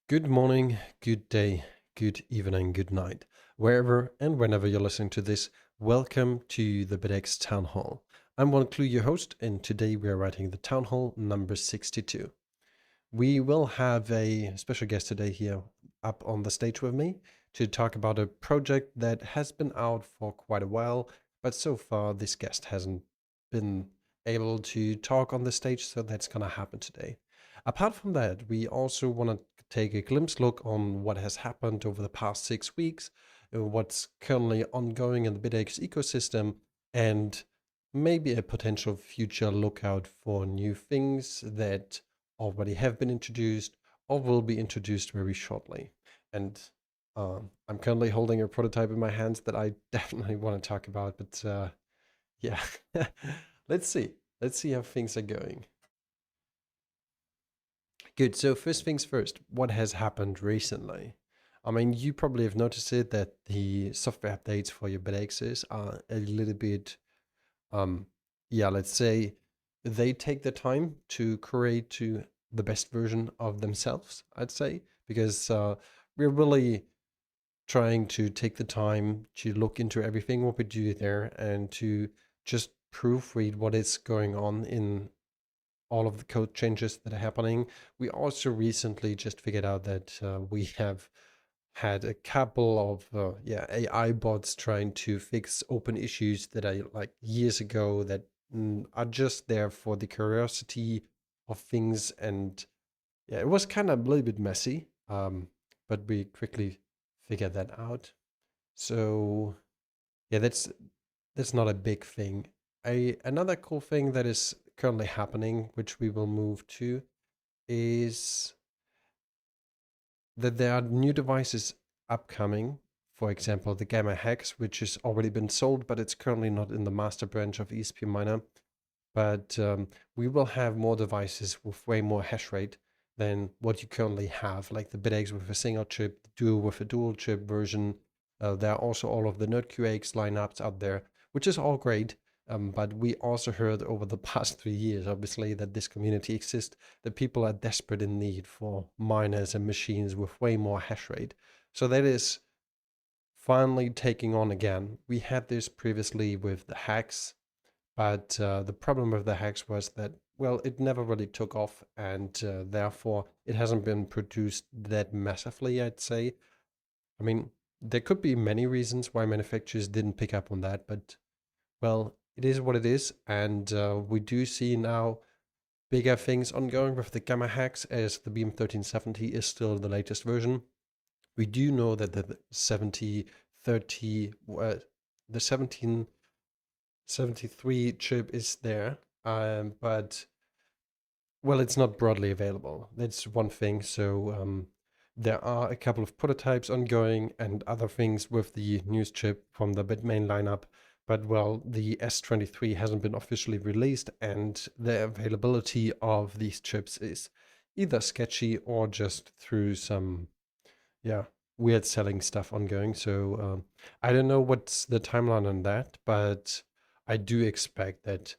Good morning, good day, good evening, good night. Wherever and whenever you're listening to this, welcome to the Bitaxe Townhall. I'm One Clue, your host, and today we are writing the Townhall number 62. We will have a special guest today here up on the stage with me to talk about a project that has been out for quite a while, but so far this guest hasn't been able to talk on the stage, so that's gonna happen today. Apart from that, we also want to take a glimpse look on what has happened over the past 6 weeks, what's currently ongoing in the Bitaxe ecosystem, and maybe a potential future lookout for new things that already have been introduced or will be introduced very shortly. And I'm currently holding a prototype in my hands that I definitely want to talk about, but yeah, let's see. Let's see how things are going. Good. So first things first, what has happened recently? I mean, you probably have noticed it that the software updates for your Bitaxes are a little bit, um, yeah, let's say they take the time to create to the best version of themselves, I'd say, because we're really trying to take the time to look into everything what we do there and to just proofread what is going on in all of the code changes that are happening. We also recently just figured out that we have had a couple of AI bots trying to fix open issues that are like years ago that are just there for the curiosity of things. And yeah, it was kind of a little bit messy, but we quickly figured that out. So yeah, that's not a big thing. Another cool thing that is currently happening, which we will move to, is that there are new devices upcoming. For example, the Gamma Hex, which has already been sold, but it's currently not in the master branch of esp-miner. But we will have more devices with way more hash rate than what you currently have, like the Bitaxe with a single chip, the Duo with a dual chip version. There are also all of the NerdQX lineups out there, which is all great. But we also heard over the past 3 years, obviously, that this community exists, that people are desperate in need for miners and machines with way more hash rate. So that is finally taking on again. We had this previously with the hacks, but the problem with the hacks was that, well, it never really took off, and therefore it hasn't been produced that massively, I'd say. I mean, there could be many reasons why manufacturers didn't pick up on that, but well, it is what it is, and we do see now bigger things ongoing with the Gamma hacks, as the Beam 1370 is still the latest version. We do know that the 7030, the 1773 chip is there, but well, it's not broadly available. That's one thing. So there are a couple of prototypes ongoing and other things with the news chip from the Bitmain lineup. But well, the S23 hasn't been officially released, and the availability of these chips is either sketchy or just through some, yeah, weird selling stuff ongoing. So I don't know what's the timeline on that, but I do expect that,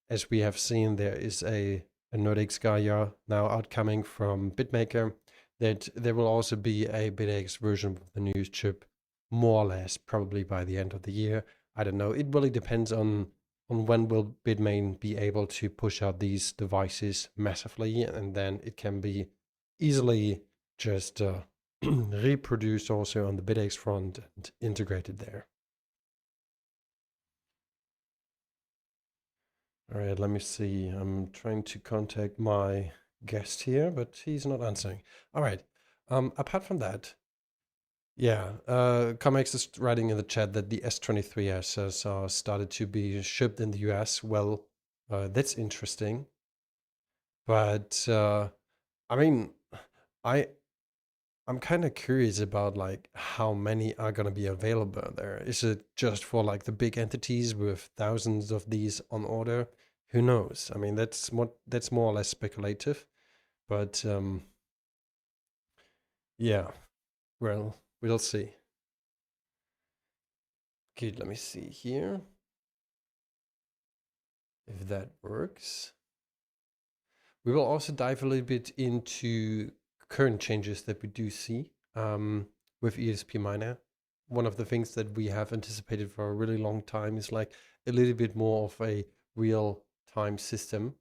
as we have seen, there is a Nordic Gaia now outcoming from Bitmaker, that there will also be a BitX version of the news chip, more or less, probably by the end of the year. I don't know. It really depends on when will Bitmain be able to push out these devices massively, and then it can be easily just reproduced also on the BitX front and integrated there. All right, let me see. I'm trying to contact my guest here, but he's not answering. All right. Apart from that, yeah, Comex is writing in the chat that the S23 has started to be shipped in the US. Well, that's interesting. But I mean, I I'm kind of curious about like how many are going to be available there. Is it just for like the big entities with thousands of these on order? Who knows? I mean, that's more or less speculative, but yeah, well, we'll see. Good, let me see here if that works. We will also dive a little bit into current changes that we do see with esp-miner. One of the things that we have anticipated for a really long time is like a little bit more of a real-time system.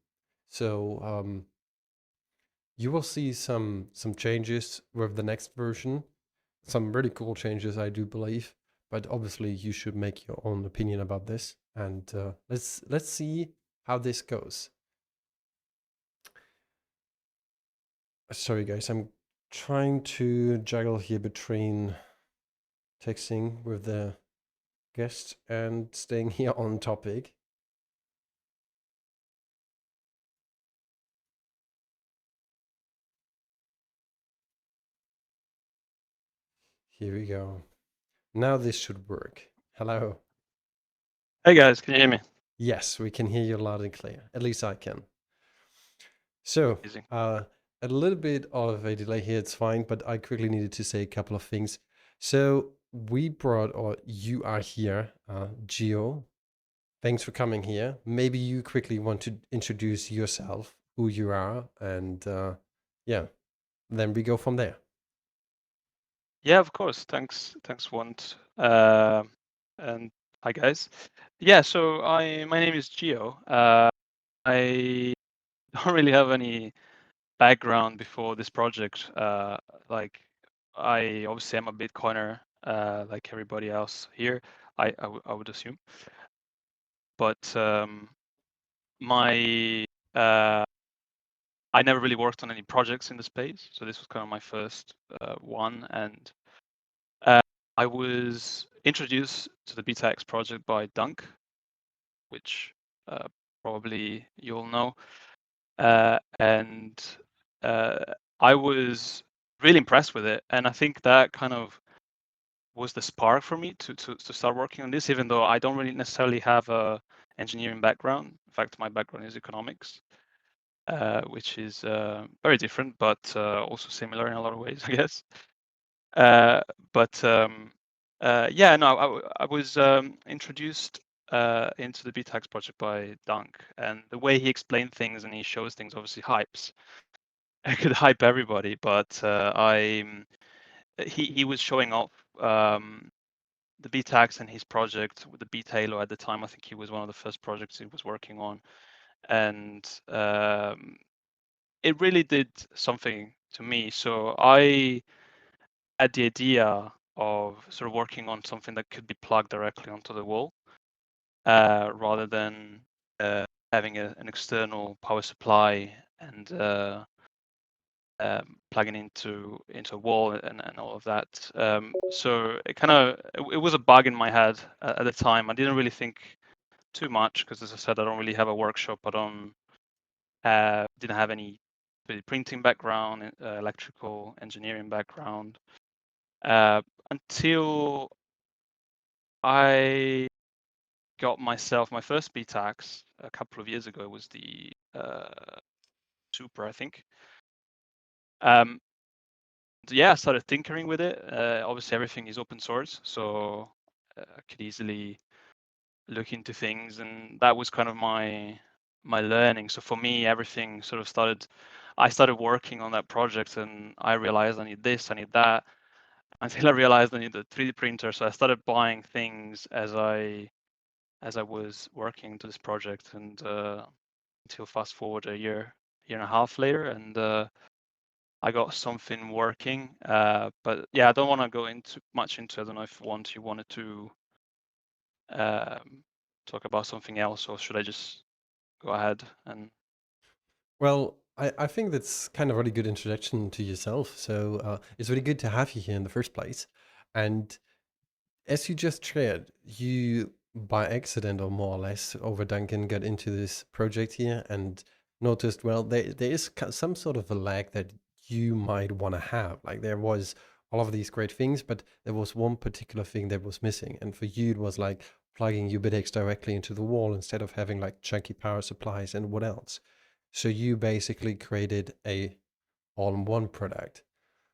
So you will see some changes with the next version, some really cool changes, I do believe. But obviously, you should make your own opinion about this, and let's see how this goes. Sorry, guys, I'm trying to juggle here between texting with the guest and staying here on topic. Here we go. Now this should work. Hello. Hey guys, can you hear me? Yes, we can hear you loud and clear. At least I can. So, Easy. a little bit of a delay here, it's fine, but I quickly needed to say a couple of things. So, we brought, or you are here, Gio. Thanks for coming here. Maybe you quickly want to introduce yourself, who you are, and yeah, then we go from there. Yeah, of course. Thanks, Want. And hi guys. Yeah, so my name is Gio. I don't really have any background before this project. Like I obviously am a Bitcoiner, like everybody else here. I would assume. But my I never really worked on any projects in the space, so this was kind of my first one, and I was introduced to the Bitaxe project by Dunk, which probably you'll know, and I was really impressed with it, and I think that kind of was the spark for me to start working on this, even though I don't really necessarily have a engineering background. In fact, my background is economics, which is very different, but also similar in a lot of ways, I guess. But yeah, no, I was introduced into the Bitaxe project by Dunk, and the way he explained things and he shows things obviously hypes. I could hype everybody, but he was showing off the Bitaxe and his project with the Bit-Halo at the time. I think he was one of the first projects he was working on, and it really did something to me. So I had the idea of sort of working on something that could be plugged directly onto the wall, rather than having an external power supply and plugging into a wall and all of that. So it was a bug in my head at the time. I didn't really think too much because, as I said, I don't really have a workshop. I don't didn't have any printing background, electrical engineering background, until I got myself my first Bitaxe a couple of years ago. It was the Super, I think. Yeah, I started tinkering with it. Obviously, everything is open source, so I could easily look into things, and that was kind of my learning. So for me, everything sort of started. I started working on that project, and I realized I need this, I need that, until I realized I need a 3D printer. So I started buying things as I was working to this project, and until fast forward a year and a half later, and I got something working. But yeah, I don't want to go into much into. I don't know if you wanted to talk about something else, or should I just go ahead and? Well, I think that's kind of a really good introduction to yourself. So it's really good to have you here in the first place. And as you just shared, you by accident or more or less over Duncan got into this project here and noticed, well, there is some sort of a lag that you might want to have. Like there was all of these great things, but there was one particular thing that was missing. And for you, it was like plugging your Bitaxe directly into the wall instead of having like chunky power supplies and what else. So you basically created a all-in-one product.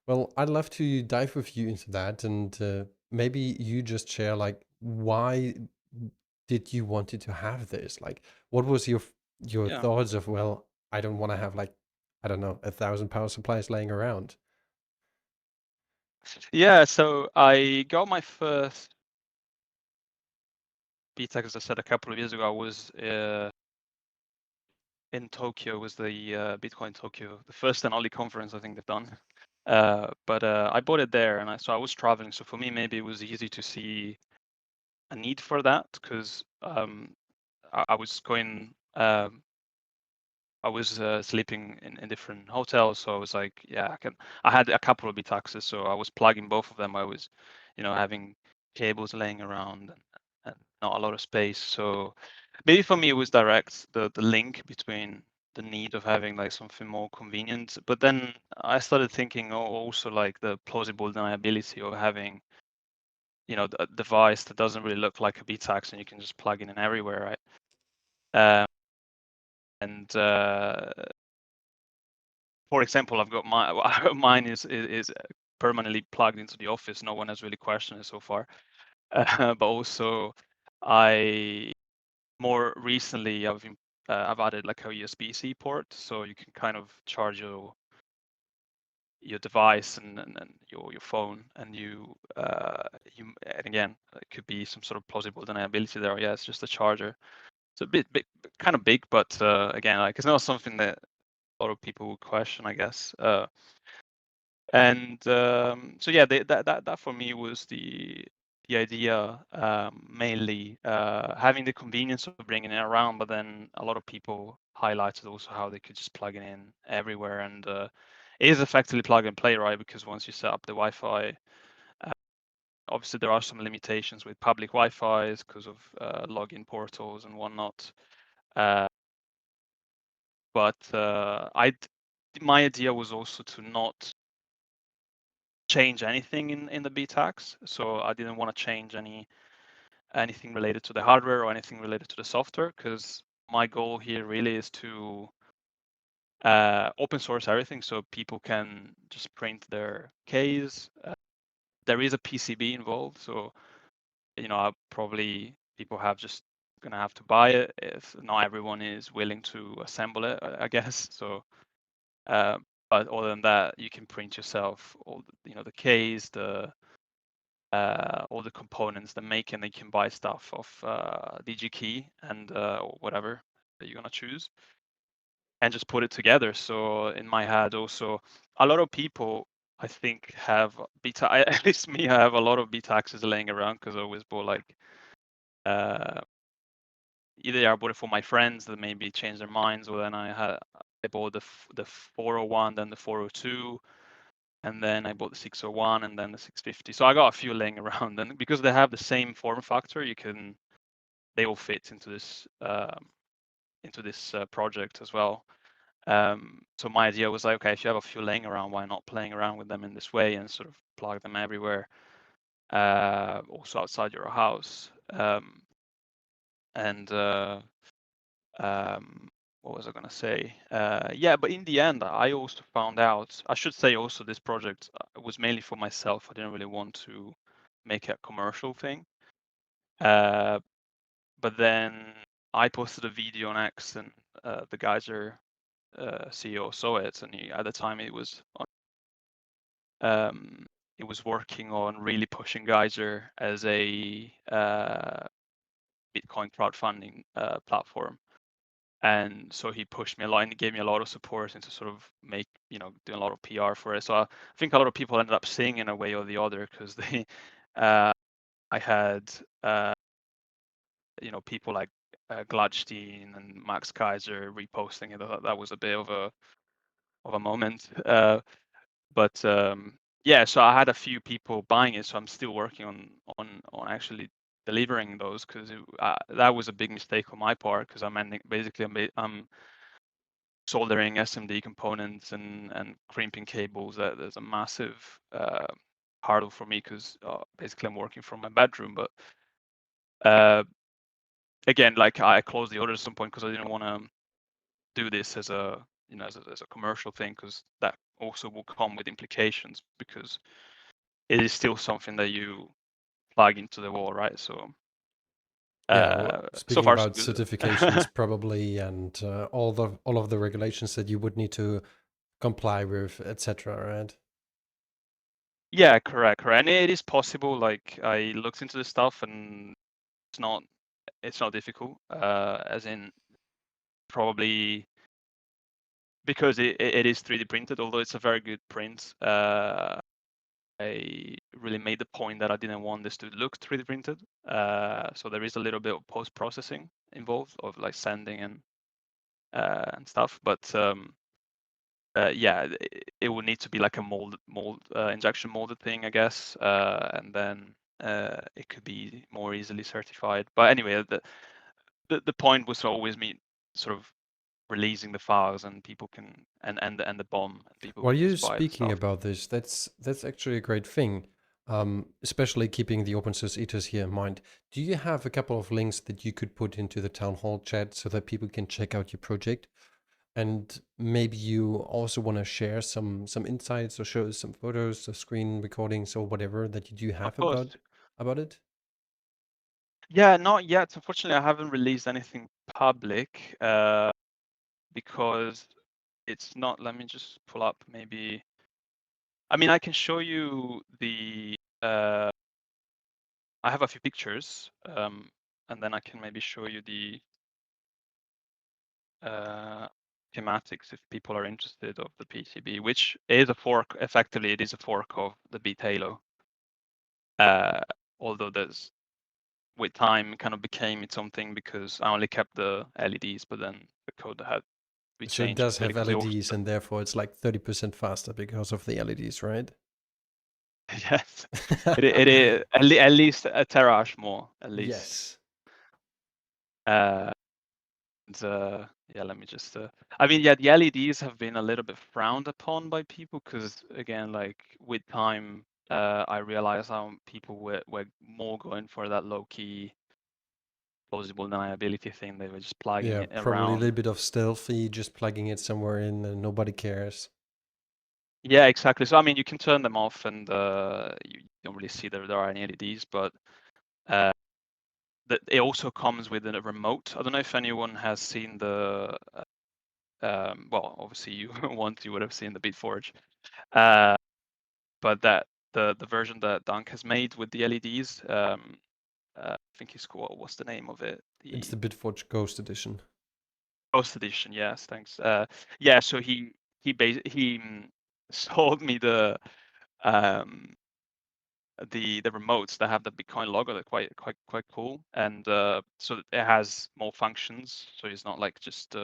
Well, I'd love to dive with you into that, and maybe you just share like why did you wanted to have this? Like, what was your Yeah. thoughts of, well, I don't want to have like, I don't know, 1,000 power supplies laying around. Yeah, so I got my first Bitaxe, as I said, a couple of years ago. I was in Tokyo, was the Bitcoin Tokyo, the first and only conference I think they've done. But I bought it there, and so I was traveling. So for me, maybe it was easy to see a need for that because I was going. I was sleeping in different hotels, so I was like, yeah, I can. I had a couple of Bitaxes, so I was plugging both of them. I was, having cables laying around and not a lot of space. So maybe for me it was direct the link between the need of having like something more convenient. But then I started thinking also like the plausible deniability of having, a device that doesn't really look like a Bitax and you can just plug in everywhere, right? And for example, I've got mine is permanently plugged into the office. No one has really questioned it so far. But also, I more recently I've added like a USB-C port, so you can kind of charge your device and your phone, and and again it could be some sort of plausible deniability there. Yeah, it's just a charger. It's a bit kind of big, but again, like it's not something that a lot of people would question, I guess. And so yeah, that for me was the idea, mainly having the convenience of bringing it around, but then a lot of people highlighted also how they could just plug it in everywhere, and it is effectively plug and play, right? Because once you set up the Wi-Fi, obviously there are some limitations with public Wi-Fi's because of login portals and whatnot. But my idea was also to not change anything in the Btax. So I didn't want to change anything related to the hardware or anything related to the software, because my goal here really is to open source everything so people can just print their keys. There is a PCB involved, so probably people have just gonna have to buy it if not everyone is willing to assemble it, I guess. So but other than that, you can print yourself all the keys, all the components that make, and then you can buy stuff off DigiKey and or whatever that you're gonna choose, and just put it together. So in my head, also a lot of people I think have beta. At least me, I have a lot of Bitaxes laying around because I always bought like uh, either I bought it for my friends that maybe changed their minds, or then I bought the 401, then the 402. And then I bought the 601 and then the 650. So I got a few laying around, and because they have the same form factor, they all fit into this project as well. So my idea was like, okay, if you have a few laying around, why not playing around with them in this way and sort of plug them everywhere, also outside your house. And what was I gonna say? Yeah, but in the end, I also found out. I should say also this project was mainly for myself. I didn't really want to make it a commercial thing. But then I posted a video on X, and the Geyser CEO saw it, and at the time it was working on really pushing Geyser as a Bitcoin crowdfunding platform. And so he pushed me a lot and he gave me a lot of support into sort of doing a lot of PR for it. So I think a lot of people ended up seeing in a way or the other, because I had people like Gladstein and Max Kaiser reposting it. That was a bit of a moment. But yeah, so I had a few people buying it, so I'm still working on actually delivering those, because that was a big mistake on my part, because I'm soldering SMD components and crimping cables. There's a massive hurdle for me, because basically I'm working from my bedroom. But again, like I closed the order at some point because I didn't want to do this as a as a commercial thing, because that also will come with implications, because it is still something that you plug into the wall, right? So Yeah, well, so speaking far so about good. certifications, probably, and all of the regulations that you would need to comply with, etc. Right? Yeah, correct. And it is possible. Like I looked into this stuff, and it's not difficult. As in probably because it is 3D printed, although it's a very good print. I really made the point that I didn't want this to look 3D printed. So there is a little bit of post processing involved of like sanding and stuff. But yeah, it would need to be like a injection molded thing, I guess, and then it could be more easily certified. But anyway, the point was always me sort of releasing the files, and people can and the bomb, and people While can you're just buy the speaking stuff. about this, that's actually a great thing. Especially keeping the open source ethos here in mind. Do you have a couple of links that you could put into the town hall chat so that people can check out your project? And maybe you also want to share some insights or show some photos or screen recordings or whatever that you do Of have course. about it. Yeah, not yet. Unfortunately, I haven't released anything public because it's not. Let me just pull up maybe. I mean, I can show you the. I have a few pictures, and then I can maybe show you the schematics if people are interested of the PCB, which is a fork. Effectively, it is a fork of the BTalo. Although there's with time kind of became its own thing because I only kept the LEDs, but then the code had to be So it changed does completely have because it also LEDs and therefore it's like 30% faster because of the LEDs, right? yes, it is at least a terahash more at least. Yes. Uh, and, yeah, let me just. I mean, yeah, the LEDs have been a little bit frowned upon by people because again, like with time, I realized how people were more going for that low key plausible deniability thing. They were just plugging Yeah, it probably a around. little bit of stealthy, just plugging it somewhere in and nobody cares. Yeah, exactly. So I mean, you can turn them off, and you don't really see there are any LEDs, but uh, it also comes with a remote. I don't know if anyone has seen the. Well, obviously you once you would have seen the BeatForge, uh, but that the version that Dunk has made with the LEDs. I think it's called. What's the name of it? It's The the Bitforge Ghost Edition. Ghost Edition. Yes, thanks. Yeah, so he sold me um the remotes that have the Bitcoin logo. They're quite cool, and so it has more functions. So it's not like just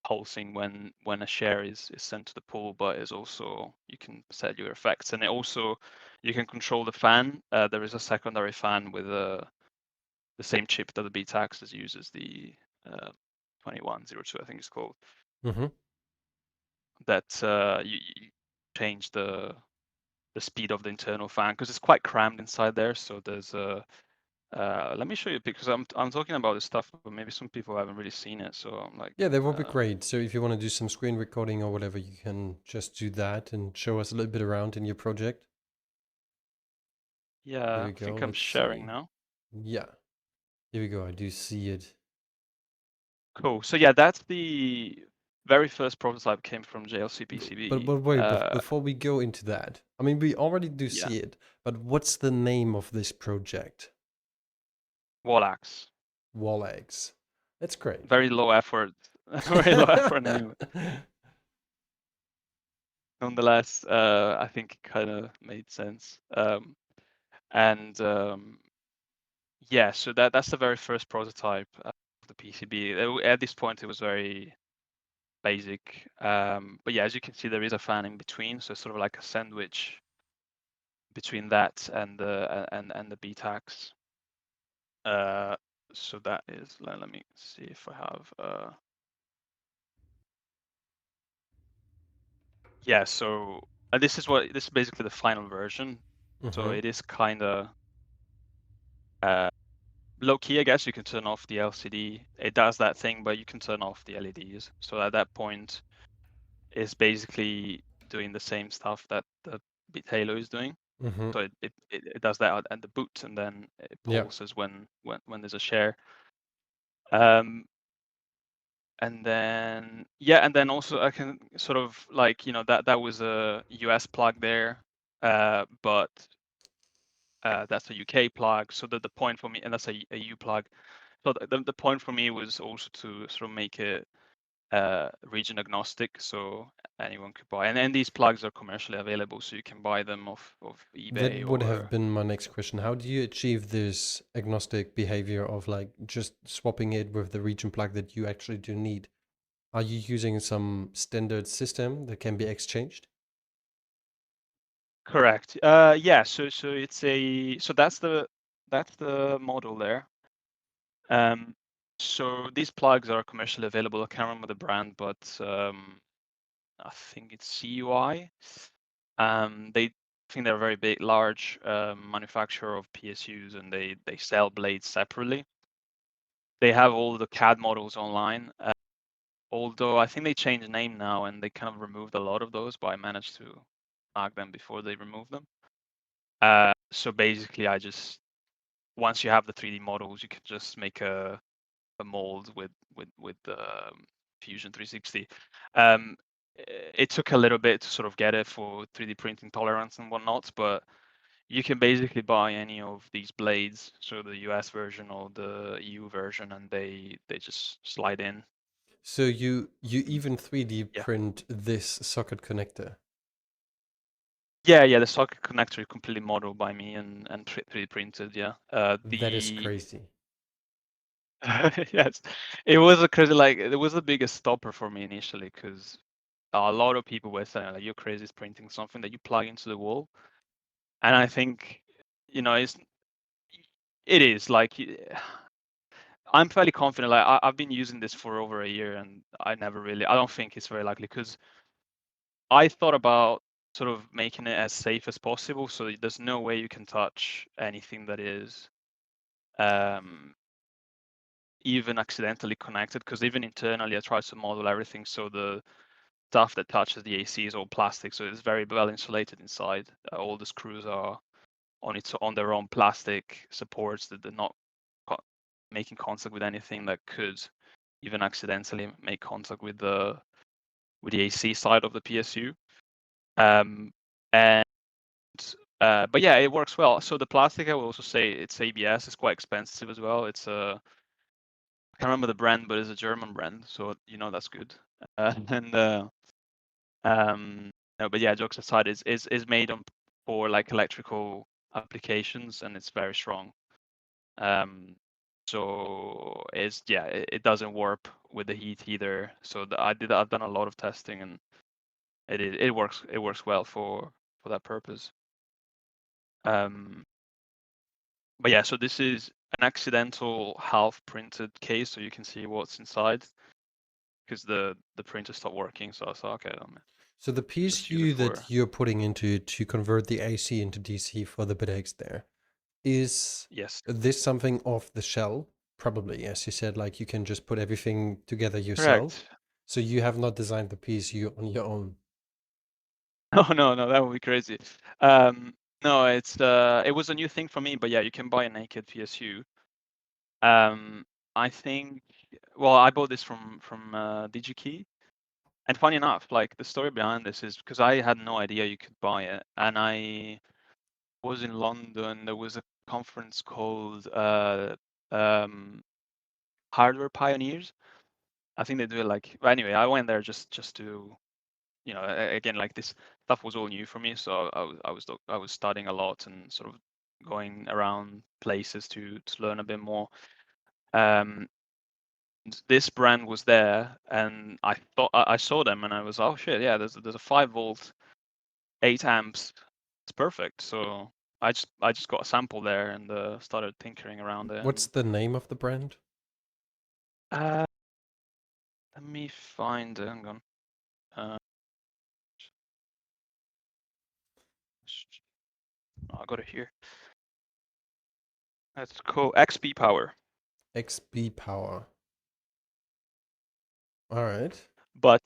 pulsing when a share is sent to the pool, but it's also you can set your effects, and it also you can control the fan. There is a secondary fan with the same chip that the Bitaxe uses, the 2102, I think it's called. Mm-hmm. That you change the speed of the internal fan because it's quite crammed inside there. So there's a let me show you because I'm talking about this stuff, but maybe some people haven't really seen it. So I'm like, Yeah, that would be great. So if you want to do some screen recording or whatever, you can just do that and show us a little bit around in your project. Here yeah, we I go. think I'm Let's sharing see. now. Yeah, here we go. I do see it. Cool. So yeah, that's the very first prototype came from JLC But PCB. wait, before we go into that, I mean, we already do Yeah, see it, but what's the name of this project? WallAxe. WallAxe. That's great. Very low effort, very low effort name. Nonetheless, I think it kind of made sense. And yeah, so that's the very first prototype of the PCB. At this point, it was very basic. But yeah, as you can see, there is a fan in between, so it's sort of like a sandwich between that and the Bitaxe. So that is. Let me see if I have. Yeah. So this is basically the final version. So Mm-hmm. it is kind of low key, I guess. You can turn off the LCD. It does that thing, but you can turn off the LEDs. So at that point, it's basically doing the same stuff that the BitHalo is doing. Mm-hmm. So it does that at the boot, and then it Yeah. pulses when there's a share. Um, and then yeah, and then also I can sort of like that was a US plug there. but that's a UK plug. So the point for me, and that's a EU plug. So the point for me was also to sort of make it region agnostic, so anyone could buy. And these plugs are commercially available, so you can buy them off That eBay would have or. been my next question. How do you achieve this agnostic behavior of like just swapping it with the region plug that you actually do need? Are you using some standard system that can be exchanged? Correct. Yeah. So it's that's the model there. So these plugs are commercially available. I can't remember the brand, but I think it's CUI. They think they're a very big, large manufacturer of PSUs, and they sell blades separately. They have all the CAD models online. Although I think they changed name now, and they kind of removed a lot of those, but I managed to snag them before they removed them. So basically, once you have the 3D models, you can just make a mold with Fusion 360. It took a little bit to sort of get it for 3D printing tolerance and whatnot, but you can basically buy any of these blades, so the US version or the EU version, and they just slide in. So you even 3D Yeah. print this socket connector. Yeah, the socket connector is completely modeled by me and 3D printed. Yeah. That is crazy. Yes, it was a crazy, like it was the biggest stopper for me initially, because a lot of people were saying like, you're crazy printing something that you plug into the wall. And I think, it is like, I'm fairly confident. Like I've been using this for over a year, and I don't think it's very likely, because I thought about sort of making it as safe as possible. So there's no way you can touch anything that is even accidentally connected, because even internally I tried to model everything so the stuff that touches the AC is all plastic, so it's very well insulated inside. All the screws are on their own plastic supports that they're not making contact with anything that could even accidentally make contact with the AC side of the PSU. And but yeah, it works well. So the plastic, I will also say, it's ABS. It's quite expensive as well. It's I can't remember the brand, but it's a German brand, so that's good. And no, but yeah, jokes aside, is made for like electrical applications, and it's very strong. So it doesn't warp with the heat either. So I've done a lot of testing, and it works well for that purpose. But yeah, so this is an accidental half printed case, so you can see what's inside, because the printer stopped working. So I thought, okay, So the just use it PSU for. that you're putting into to convert the AC into DC for the Bitaxe there, is Yes, this something off the shelf? Probably, as you said, like you can just put everything together yourself. correct. So you have not designed the PSU on your own. Oh no, that would be crazy. No, it was a new thing for me, but yeah, you can buy a naked PSU. I think, well, I bought this from DigiKey, and funny enough, like the story behind this is because I had no idea you could buy it, and I was in London. There was a conference called Hardware Pioneers. I think they do it like, well, anyway, I went there just to, again, like this stuff was all new for me, so I was studying a lot and sort of going around places to learn a bit more. This brand was there, and I thought I saw them, and I was, oh shit, yeah, there's a 5-volt, 8 amps, it's perfect. So I just got a sample there and started tinkering around it. What's And the name of the brand? uh, let me find it. Hang on. Uh, I got it here. That's cool. XP Power. XB Power. All right. But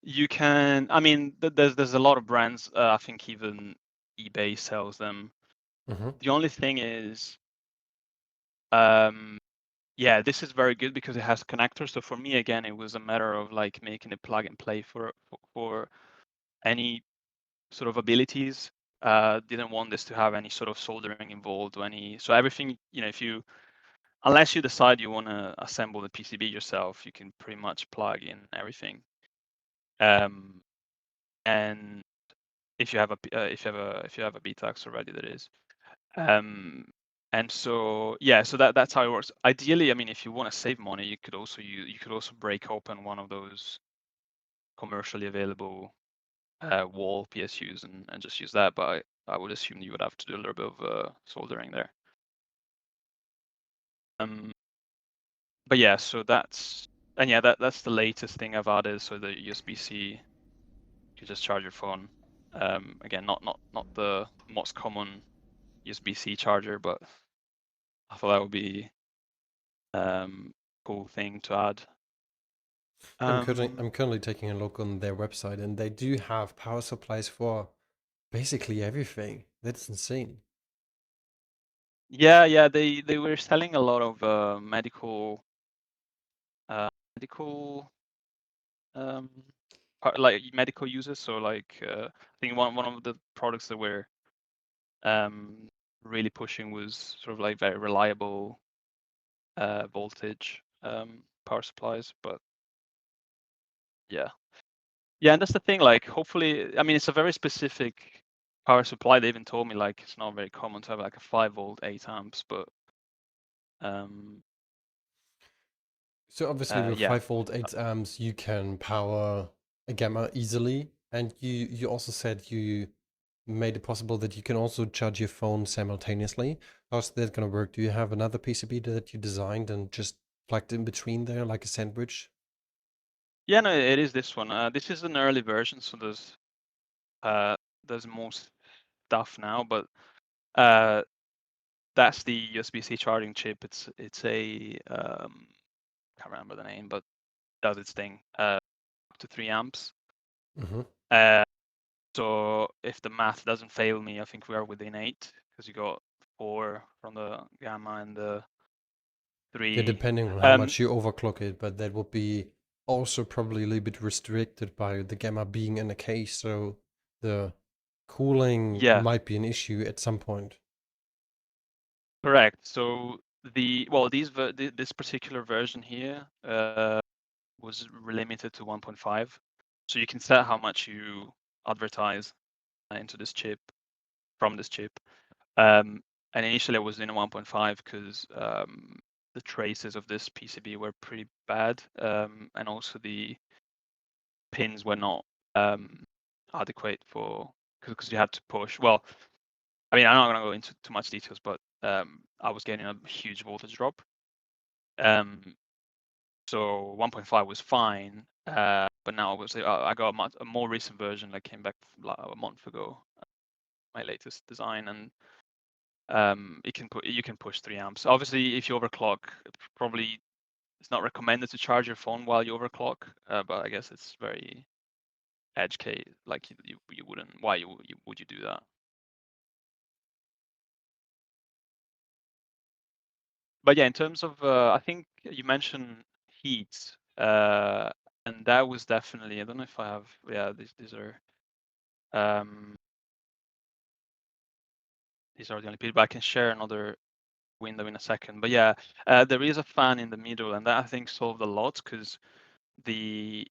you can, I mean, there's a lot of brands. I think even eBay sells them. Mm-hmm. The only thing is, yeah, this is very good because it has connectors. So for me, again, it was a matter of like making it plug and play for any sort of abilities. didn't want this to have any sort of soldering involved or any. So everything, if you, unless you decide you want to assemble the PCB yourself, you can pretty much plug in everything. And if you have a Bitaxe already, that is. And so so that's how it works. Ideally, I mean, if you want to save money, you could also break open one of those commercially available wall PSUs and just use that. But I would assume you would have to do a little bit of soldering there. But yeah, so that's the latest thing I've added. So the USB-C, you just charge your phone. Again, not the most common USB-C charger, but I thought that would be cool thing to add. I'm currently taking a look on their website, and they do have power supplies for basically everything. That's insane. Yeah, they were selling a lot of medical like medical users. So like I think one of the products that we're really pushing was sort of like very reliable voltage power supplies. But yeah, and that's the thing. Like, hopefully, I mean, it's a very specific power supply. They even told me like it's not very common to have like a 5-volt 8 amps, but So obviously with yeah. 5-volt 8 amps, you can power a gamma easily. And you also said you made it possible that you can also charge your phone simultaneously. How's that gonna work? Do you have another PCB that you designed and just plugged in between there like a sandwich? Yeah, no, it is this one. This is an early version, so there's more stuff now, but that's the USB-C charging chip. It's a can't remember the name, but does its thing. Up to 3 amps. Mm-hmm. So if the math doesn't fail me, I think we are within 8 because you got 4 from the gamma and the Yeah, 3. depending on how much you overclock it, but that would be also probably a little bit restricted by the gamma being in a case, so the cooling Yeah, might be an issue at some point. correct. So this particular version here was limited to 1.5. So you can set how much you advertise into this chip from this chip. And initially I was in a 1.5 because the traces of this PCB were pretty bad, and also the pins were not adequate for because you had to push. Well, I mean, I'm not going to go into too much details, but I was getting a huge voltage drop. So 1.5 was fine, but now I got a more recent version that came back a month ago, my latest design, and you can push 3 amps. Obviously, if you overclock, probably it's not recommended to charge your phone while you overclock, but I guess it's very edge case. Like you wouldn't. Why would you do that? But yeah, in terms of I think you mentioned heat, and that was definitely. I don't know if I have. Yeah, these are. Um, these are the only people. But I can share another window in a second. But yeah, there is a fan in the middle, and that I think solved a lot because the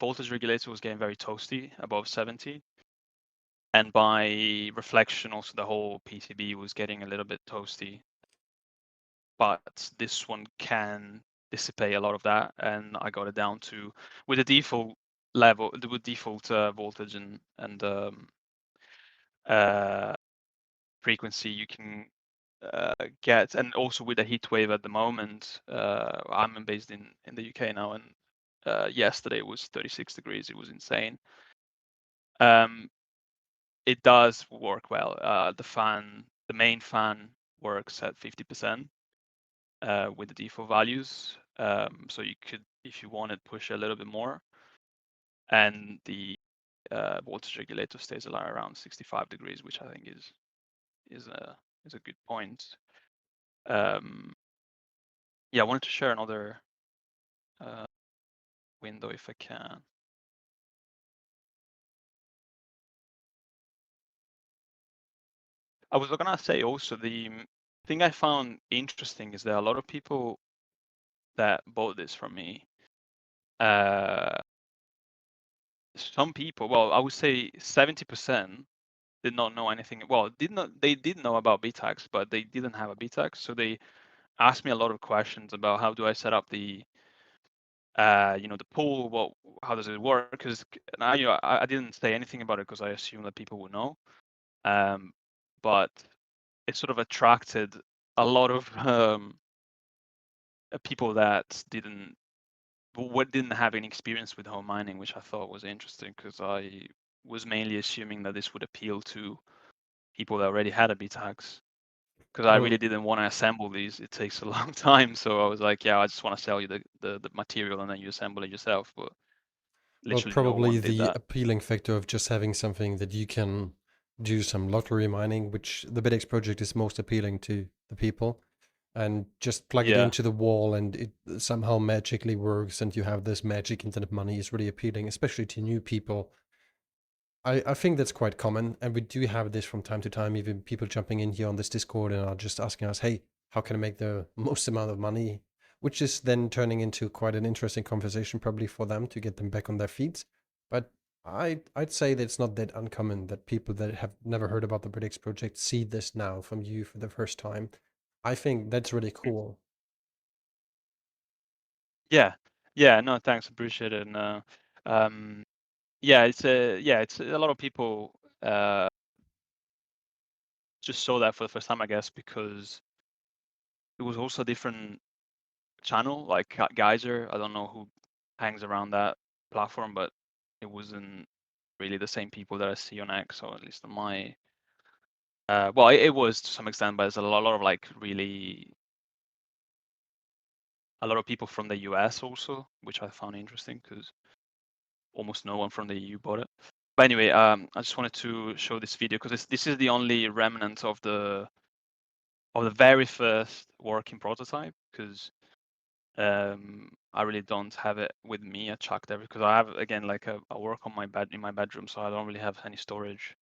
voltage regulator was getting very toasty, above 70. And by reflection, also the whole PCB was getting a little bit toasty. But this one can dissipate a lot of that, and I got it down to with the default level, with default voltage and frequency you can get, and also with the heat wave at the moment. I'm based in the UK now, and yesterday it was 36 degrees. It was insane. It does work well. The main fan works at 50% with the default values. So you could, if you wanted, push a little bit more, and the voltage regulator stays around 65 degrees, which I think is a good point. Yeah, I wanted to share another window if I can. I was gonna say also the thing I found interesting is that a lot of people that bought this from me, some people, well, I would say 70% did not know anything. Well, they did know about Bitaxe, but they didn't have a Bitaxe, so they asked me a lot of questions about how do I set up the the pool, how does it work? Because I didn't say anything about it because I assumed that people would know. But it sort of attracted a lot of people that didn't have any experience with home mining, which I thought was interesting because I was mainly assuming that this would appeal to people that already had a BTAX. Because I really Well, didn't want to assemble these. It takes a long time. So I was like, yeah, I just want to sell you the material and then you assemble it yourself. But well, literally no probably one did the that. appealing factor of just having something that you can do some lottery mining, which the Bitaxe project is most appealing to the people, and just plug it Yeah. into the wall and it somehow magically works and you have this magic internet money is really appealing, especially to new people. I think that's quite common, and we do have this from time to time, even people jumping in here on this Discord and are just asking us, hey, how can I make the most amount of money? Which is then turning into quite an interesting conversation, probably for them to get them back on their feet. But I'd say that it's not that uncommon that people that have never heard about the Bitaxe project see this now from you for the first time. I think that's really Mm. cool. Yeah. Yeah. No, thanks. Appreciate it. And yeah, it's a lot of people just saw that for the first time, I guess, because it was also a different channel, like Geyser. I don't know who hangs around that platform, but it wasn't really the same people that I see on X, or at least on my. Well, it was to some extent, but there's a lot of like really a lot of people from the US also, which I found interesting because almost no one from the EU bought it. But anyway, I just wanted to show this video because this is the only remnant of the very first working prototype because I really don't have it with me. I chucked everything because I have again like I work on my bed in my bedroom, so I don't really have any storage.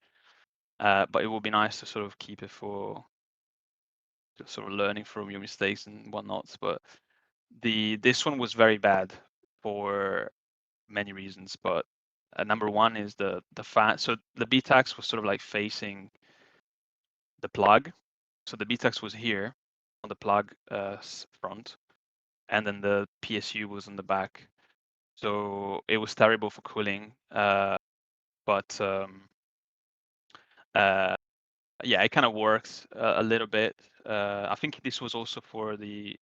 But it would be nice to sort of keep it for just sort of learning from your mistakes and whatnot. But this one was very bad for many reasons. But number one is the fan. So the BTAX was sort of like facing the plug. So the BTAX was here on the plug front, and then the PSU was on the back. So it was terrible for cooling. But yeah, it kind of works a little bit. I think this was also for the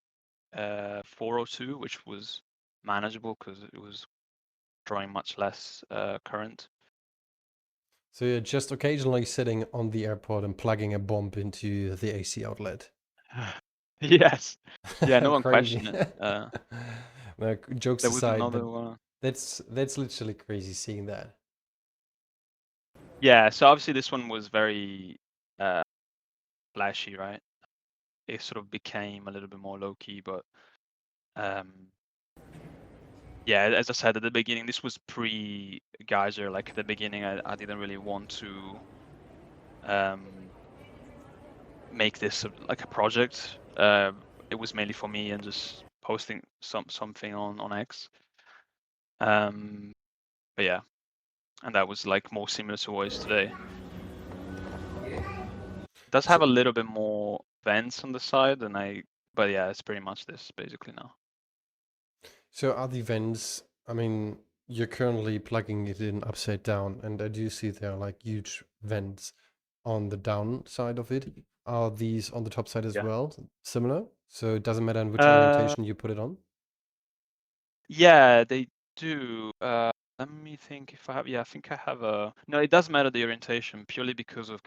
402, which was manageable because it was drawing much less current. So you're just occasionally sitting on the airport and plugging a bomb into the AC outlet. Yes. Yeah, no one Crazy. questioned it. No, jokes There was aside, but another one. that's literally crazy seeing that. Yeah, so obviously this one was very uh, flashy, right? It sort of became a little bit more low key, but um, yeah, as I said at the beginning, this was pre-Geyser. Like at the beginning, I didn't really want to make this like a project. It was mainly for me and just posting something on X. But yeah, and that was like more similar to what it is today. It does So, have a little bit more vents on the side, but yeah, it's pretty much this basically now. so are the vents, I mean, you're currently plugging it in upside down, and I do see there are like huge vents on the down side of it. Are these on the top side as Yeah. well? Similar? So it doesn't matter in which Uh, orientation you put it on? yeah, they do. Let me think if I have. Yeah, I think I have a. No, it does matter the orientation purely because of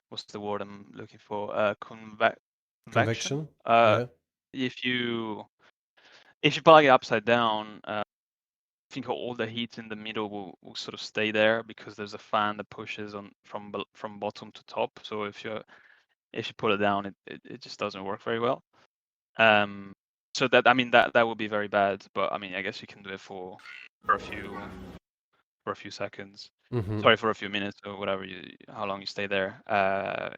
what's the word I'm looking for? Convection. Convection? Yeah. If you plug it upside down, I think all the heat in the middle will sort of stay there because there's a fan that pushes on from bottom to top. So if you put it down, it just doesn't work very well. So that I mean that would be very bad. But I mean I guess you can do it for a few. for a few seconds. Mm-hmm. Sorry, for a few minutes or whatever how long you stay there.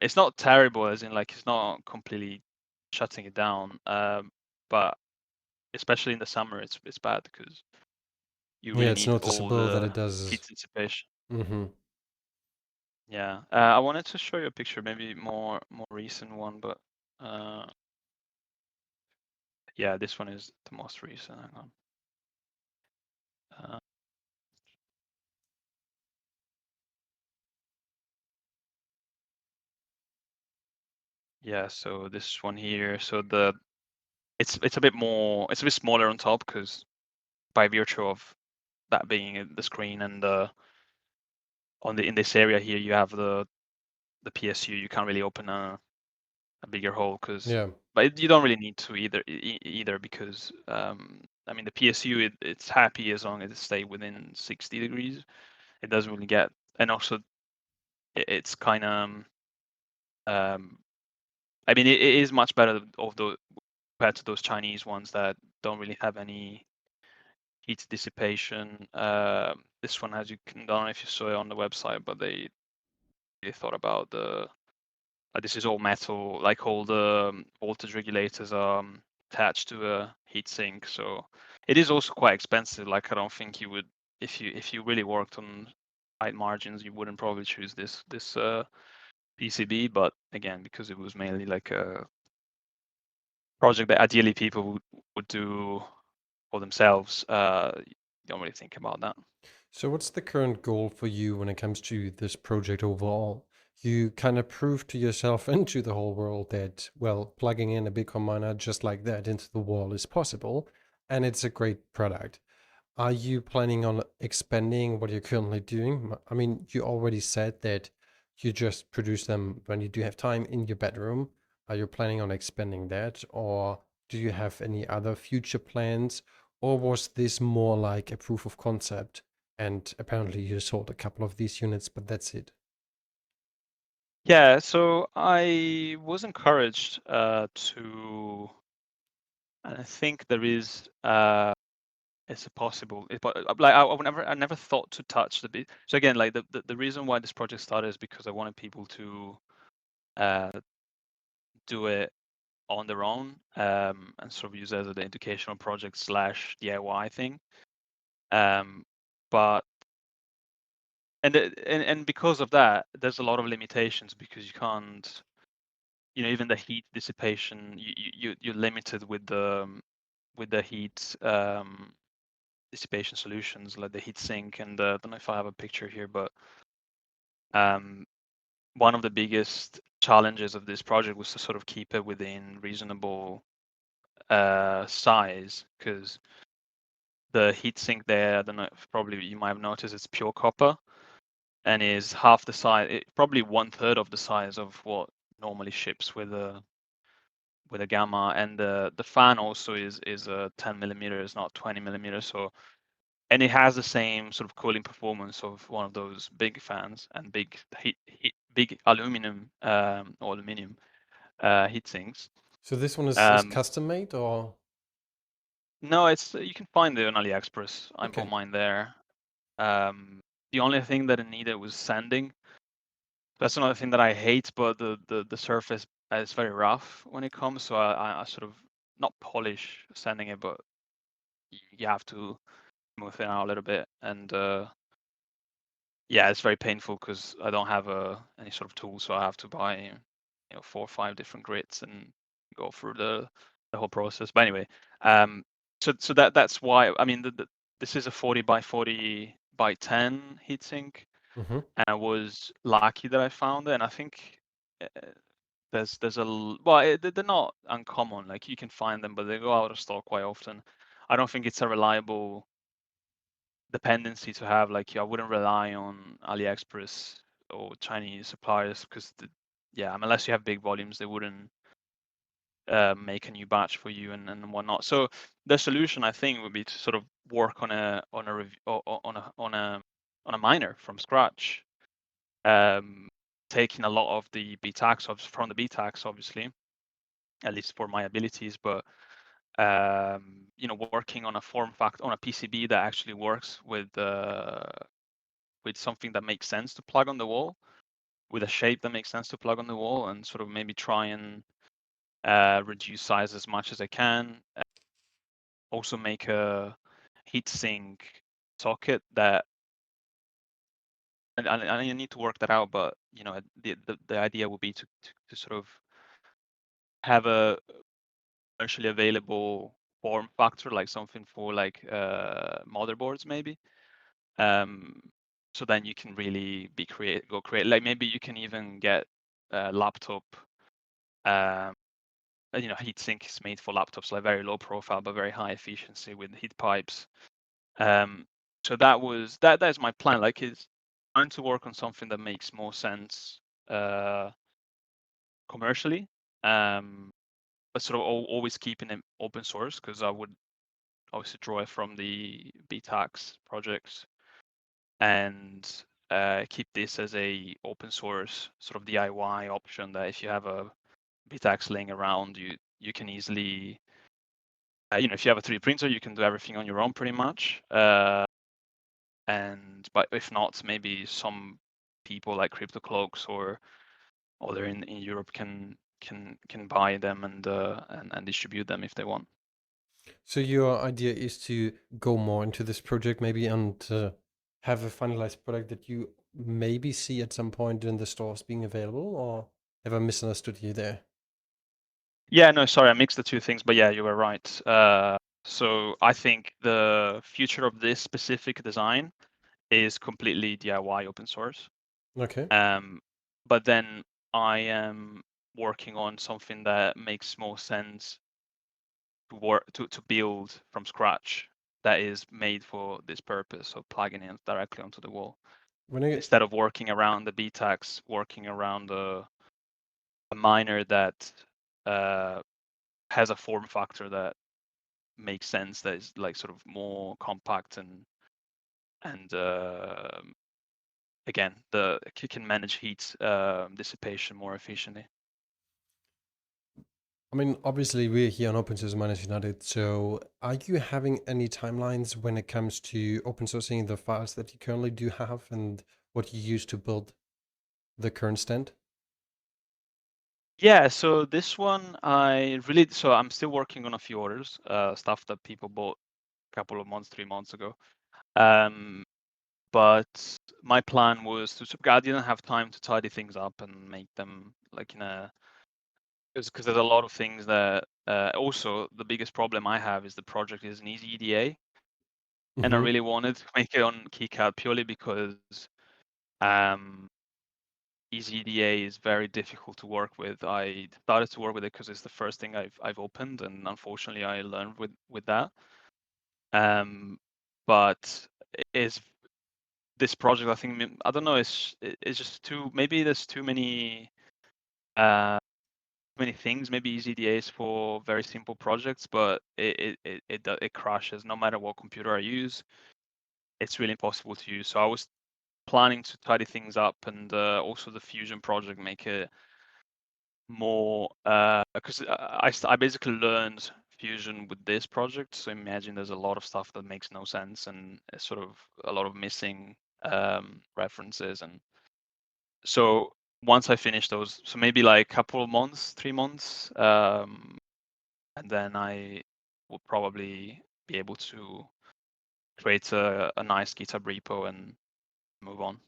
It's not terrible, as in like it's not completely shutting it down. But especially in the summer, it's bad because you Yeah, really it's need all noticeable that the it does. heat dissipation. Mm-hmm. Yeah, I wanted to show you a picture, maybe more recent one, but yeah, this one is the most recent. Hang on. Uh, yeah, so this one here. So it's a bit more, it's a bit smaller on top because by virtue of that being the screen and in this area here you have the PSU. You can't really open a bigger hole because, Yeah. but you don't really need to either because I mean the PSU it's happy as long as it stay within 60 degrees. It doesn't really get, and also it's kind of I mean it is much better of the compared to those Chinese ones that don't really have any heat dissipation. This one has, you can, I don't know if you saw it on the website, but they thought about this is all metal, like all the voltage regulators are attached to a heat sink, so it is also quite expensive. Like I don't think you would, if you really worked on tight margins, you wouldn't probably choose this PCB. But again, because it was mainly like a project that ideally people would do for themselves, you don't really think about that. So what's the current goal for you when it comes to this project overall? You kind of proved to yourself and to the whole world that, well, plugging in a Bitcoin miner just like that into the wall is possible, and it's a great product. Are you planning on expanding what you're currently doing? I mean, you already said that you just produce them when you do have time in your bedroom. Are you planning on expanding that, or do you have any other future plans? Or was this more like a proof of concept? And apparently you sold a couple of these units, but that's it. Yeah, so I was encouraged to, and I think there is it's a possible, but like I never thought to touch the bit. So again, like the reason why this project started is because I wanted people to uh, do it on their own and sort of use it as an educational project slash DIY thing. But and because of that, there's a lot of limitations because you can't, even the heat dissipation, you're limited with the heat dissipation solutions like the heat sink. And I don't know if I have a picture here, but um, one of the biggest challenges of this project was to sort of keep it within reasonable size, because the heat sink there, I don't know if probably you might have noticed, it's pure copper and is half the size, probably 1/3 of the size of what normally ships with a gamma. And the fan also is a 10 millimeters, not 20 millimeters. So, and it has the same sort of cooling performance of one of those big fans and big big aluminum or aluminium heat sinks. So this one is Um, custom made or no, it's, you can find it on AliExpress. I bought okay. mine there. The only thing that it needed was sanding. That's another thing that I hate, but the surface is very rough when it comes. So I sort of not polish sanding it, but you have to smooth it out a little bit. And yeah, it's very painful because I don't have any sort of tool, so I have to buy 4 or 5 different grits and go through the whole process. But anyway, um, so that's why, I mean this is a 40 by 40 by 10 heatsink, Mm-hmm. and I was lucky that I found it. And I think uh, well, they're not uncommon. Like you can find them, but they go out of stock quite often. I don't think it's a reliable dependency to have. Like I wouldn't rely on AliExpress or Chinese suppliers because yeah, unless you have big volumes, they wouldn't make a new batch for you and whatnot. So the solution, I think, would be to sort of work on a miner from scratch, taking a lot of the Bitaxe from the Bitaxe, obviously, at least for my abilities, but working on a form factor on a PCB that actually works with with something that makes sense to plug on the wall, with a shape that makes sense to plug on the wall, and sort of maybe try and reduce size as much as I can. Also make a heatsink socket that, and I need to work that out, but the idea would be to sort of have a commercially available form factor, like something for like motherboards maybe. So then you can really go create. Like maybe you can even get a laptop. Heatsink is made for laptops, like very low profile but very high efficiency with heat pipes. So that is my plan. Like, it's trying to work on something that makes more sense commercially, but sort of always keeping it open source, because I would obviously draw it from the Bitaxe projects and keep this as a open source sort of DIY option, that if you have a Bitaxe laying around, you can easily, if you have a 3D printer, you can do everything on your own pretty much. But if not, maybe some people like CryptoCloaks or other in Europe can buy them and distribute them if they want. So your idea is to go more into this project maybe and have a finalized product that you maybe see at some point in the stores being available, or have I misunderstood you there? Yeah, no, sorry, I mixed the two things, but yeah, you were right. So I think the future of this specific design is completely DIY open source. Okay. But then I am working on something that makes more sense to build from scratch, that is made for this purpose of plugging in directly onto the wall, When I instead of working around the Bitaxe, working around a miner that has a form factor that makes sense, that is like sort of more compact and again, can manage heat dissipation more efficiently. I mean, obviously we're here on Open Source Miners United, so are you having any timelines when it comes to open sourcing the files that you currently do have and what you use to build the current stand? Yeah, so this one so I'm still working on a few orders, stuff that people bought a couple of months, 3 months ago. But my plan was I didn't have time to tidy things up and make them like in a, because there's a lot of things that also the biggest problem I have is the project is an easy EDA, and I Mm-hmm. really wanted to make it on KiCad purely because um, easy EDA is very difficult to work with. I started to work with it because it's the first thing I've opened, and unfortunately I learned with that. But is this project, I think, I don't know, it's just maybe there's too uh, many things, maybe easy EDAs for very simple projects, but it crashes no matter what computer I use. It's really impossible to use. So I was planning to tidy things up, and also the Fusion project, make it more, because I basically learned Fusion with this project. So imagine there's a lot of stuff that makes no sense, and sort of a lot of missing references. And so once I finish those, so maybe like a couple of months, 3 months, and then I will probably be able to create a nice GitHub repo and move on.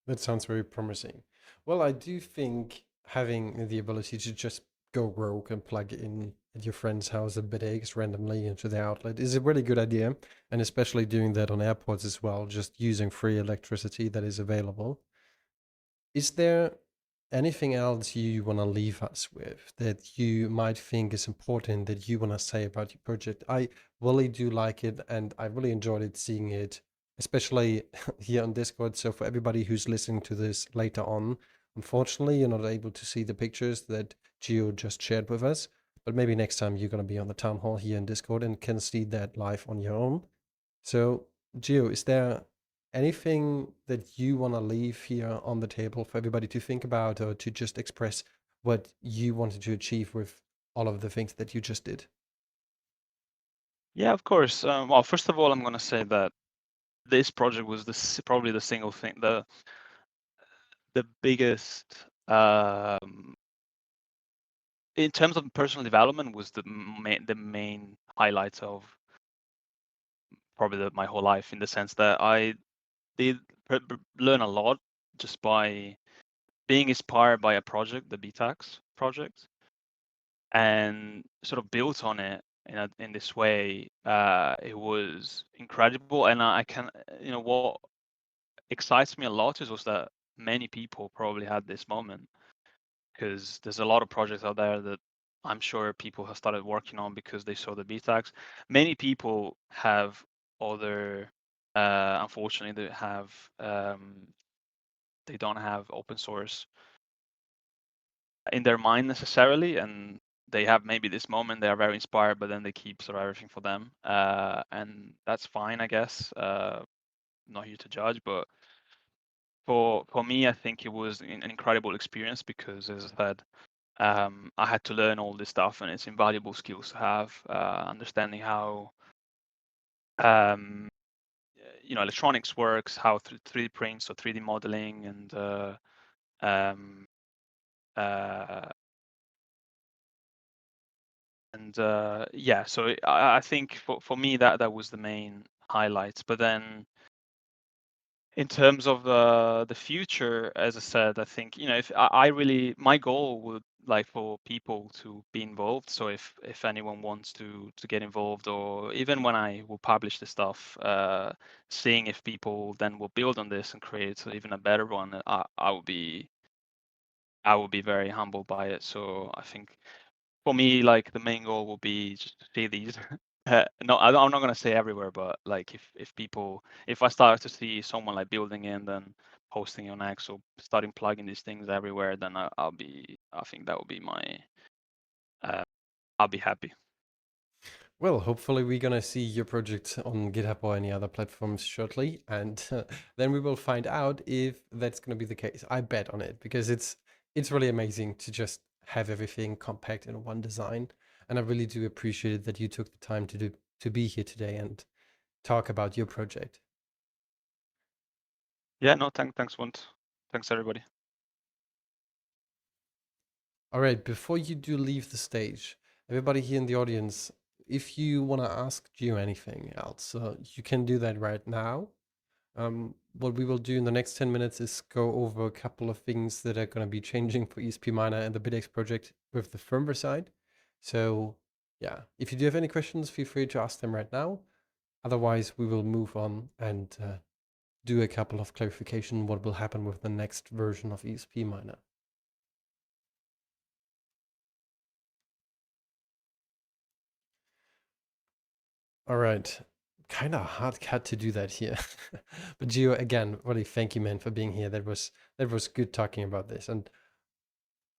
That sounds very promising. Well, I do think having the ability to just go rogue and plug in at your friend's house a Bitaxe randomly into the outlet is a really good idea. And especially doing that on airports as well, just using free electricity that is available. Is there anything else you want to leave us with that you might think is important that you want to say about your project? I really do like it, and I really enjoyed it seeing it, especially here on Discord. So for everybody who's listening to this later on, unfortunately, you're not able to see the pictures that Gio just shared with us. But maybe next time you're going to be on the town hall here in Discord and can see that live on your own. So, Gio, is there anything that you want to leave here on the table for everybody to think about or to just express what you wanted to achieve with all of the things that you just did? Yeah, of course. Well, first of all, I'm going to say that this project was probably the single thing, the biggest in terms of personal development was the main highlight of probably my whole life, in the sense that I did learn a lot just by being inspired by a project, the Bitaxe project, and sort of built on it in this way. It was incredible, and I can, what excites me a lot is was that many people probably had this moment, because there's a lot of projects out there that I'm sure people have started working on because they saw the Bitaxe. Many people have other, unfortunately, they don't have open source in their mind necessarily, and they have maybe this moment, they are very inspired, but then they keep sort of everything for them, and that's fine, I guess. Not here to judge, but for me, I think it was an incredible experience because, as I said, I had to learn all this stuff, and it's invaluable skills to have, understanding how electronics works, how 3D prints or 3D modeling, and um, uh, yeah. So I think for me that was the main highlights. But then in terms of the future, as I said, I think, if I really, my goal would like for people to be involved. So if anyone wants to get involved, or even when I will publish the stuff, seeing if people then will build on this and create even a better one, I would be very humbled by it. So I think for me, like, the main goal will be just to see these. No, I'm not gonna say everywhere, but like, if I start to see someone like building and then posting on X, or starting plugging these things everywhere, then I think that will be uh, I'll be happy. Well, hopefully we're gonna see your project on GitHub or any other platforms shortly, and then we will find out if that's gonna be the case. I bet on it because it's really amazing to just have everything compact in one design, and I really do appreciate that you took the time to be here today and talk about your project. Yeah, no, thanks, Wont. Thanks, everybody. All right, before you do leave the stage, everybody here in the audience, if you want to ask Gio anything else, you can do that right now. What we will do in the next 10 minutes is go over a couple of things that are going to be changing for esp-miner and the Bitaxe project with the firmware side. So yeah, if you do have any questions, feel free to ask them right now. Otherwise, we will move on and do a couple of clarification what will happen with the next version of esp-miner. All right. Kind of hard cut to do that here. But Gio, again, really thank you, man, for being here. That was good talking about this. And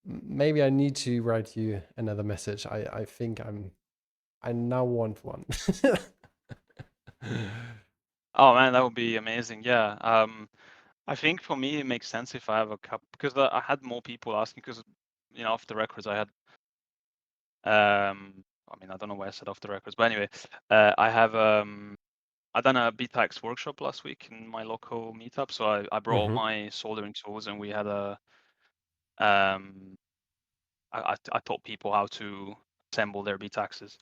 maybe I need to write you another message. I think I now want one. Oh man, that would be amazing. Yeah. I think for me it makes sense if I have a couple, because I had more people asking, because off the records I had, I mean, I don't know why I said off the records, but anyway, I done a Bitaxe workshop last week in my local meetup. So I brought all Hmm. my soldering tools, and we had um I taught people how to assemble their Bitaxes.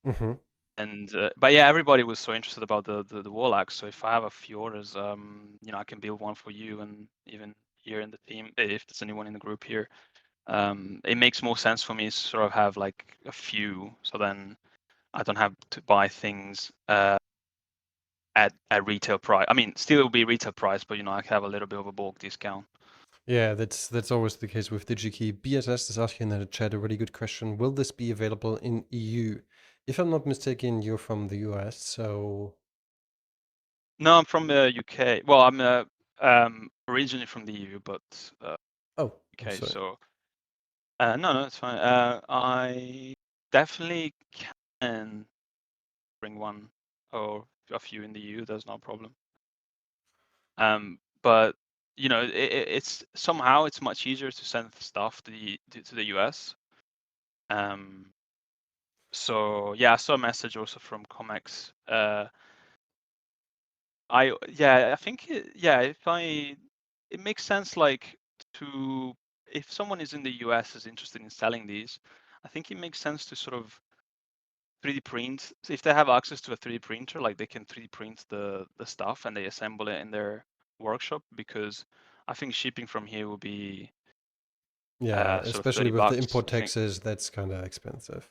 Hmm. And but yeah, everybody was so interested about the WallAxe. So if I have a few orders, I can build one for you, and even here in the team, if there's anyone in the group here, it makes more sense for me to sort of have like a few, so then I don't have to buy things at retail price. I mean, still it will be retail price, but I have a little bit of a bulk discount. Yeah, that's always the case with DigiKey. BSS is asking in the chat a really good question. Will this be available in EU? If I'm not mistaken, you're from the US, so No, I'm from the UK. Well, I'm originally from the EU, but oh, I'm UK. sorry. So no, it's fine. I definitely can bring one or a few in the EU. There's no problem. But it's somehow it's much easier to send stuff to the US. So yeah, I saw a message also from Comex I think it makes sense, like, to if someone is in the US is interested in selling these, I think it makes sense to sort of 3D print. So if they have access to a 3D printer, like they can 3D print the stuff and they assemble it in their workshop, because I think shipping from here will be Yeah, sort of 30 especially with the bucks. import I think. taxes, that's kind of expensive.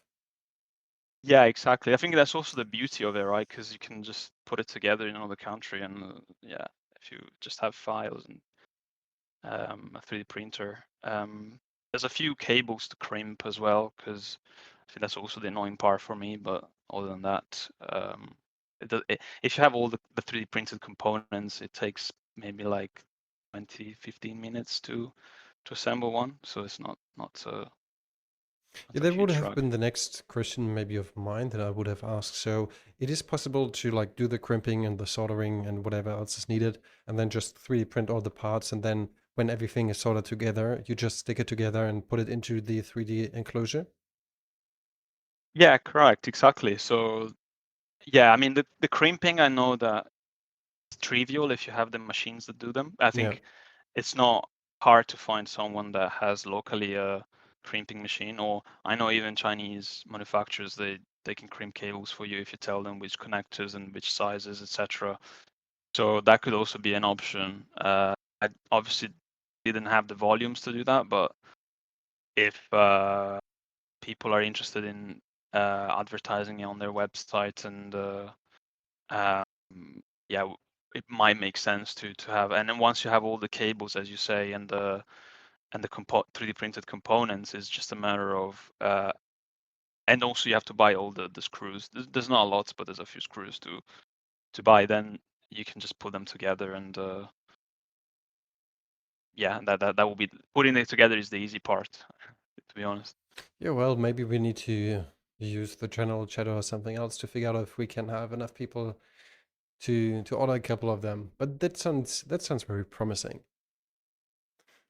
Yeah, exactly. I think that's also the beauty of it, right? Because you can just put it together in another country, and yeah, if you just have files and a 3D printer. There's a few cables to crimp as well, because I think that's also the annoying part for me. But other than that, if you have all the 3D printed components, it takes maybe like 20-15 minutes to assemble one. So it's Yeah, not a that would huge have drag. been the next question maybe of mine that I would have asked. So it is possible to like do the crimping and the soldering and whatever else is needed, and then just 3D print all the parts, and then when everything is soldered together, you just stick it together and put it into the 3D enclosure? Yeah, correct, exactly. So yeah, I mean the crimping, I know that it's trivial if you have the machines that do them. I Yeah. think it's not hard to find someone that has locally a crimping machine, or I know even Chinese manufacturers, they can crimp cables for you if you tell them which connectors and which sizes, etc. So that could also be an option. I obviously didn't have the volumes to do that, but if people are interested in advertising it on their website, and yeah, it might make sense to have. And then once you have all the cables, as you say, and the 3D printed components, is just a matter of and also you have to buy all the screws. There's not a lot, but there's a few screws to buy. Then you can just put them together, and yeah, that will be putting it together is the easy part, to be honest. Yeah, well, maybe we need to use the general chat or something else to figure out if we can have enough people to order a couple of them. But that sounds very promising.